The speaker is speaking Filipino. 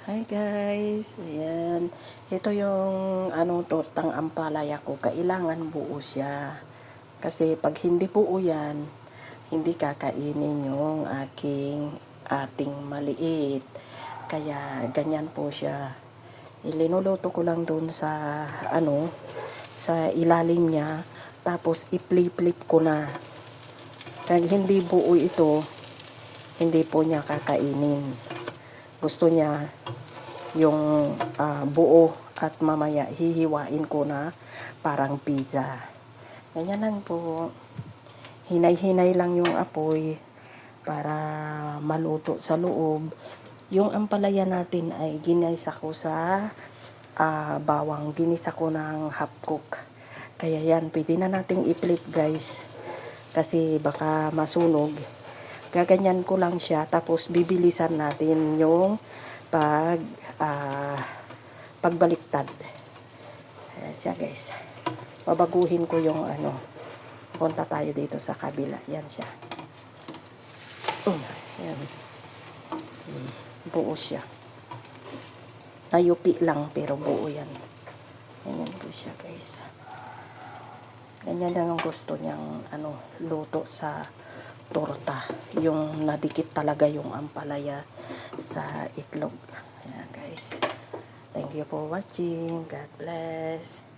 Hi guys, ayan. Ito yung tortang ampalaya ko. Kailangan buo siya. Kasi pag hindi buo yan, hindi kakainin yung ating maliit. Kaya ganyan po siya. Ilinuluto ko lang dun sa sa ilalim niya. Tapos i-flip ko na. Pag hindi buo ito, hindi po niya kakainin. Gusto niya yung buo at mamaya hihiwain ko na parang pizza. Ganyan lang po. Hinay-hinay lang yung apoy para maluto sa loob. Yung ampalaya natin ay ginisa ko sa bawang. Ginisa ko ng half cook. Kaya yan, pwede na nating i-flip guys. Kasi baka masunog. Gaganyan ko lang siya. Tapos bibilisan natin yung pagbaliktad. Ayan siya guys. Babaguhin ko yung punta tayo dito sa kabila. Yan siya. Ayan. Buo siya. Nayupi lang pero buo yan. Ganyan po siya guys. Ganyan lang ang gusto niyang luto sa torta. Yung nadikit talaga yung ampalaya sa itlog. Ayan guys. Thank you for watching. God bless.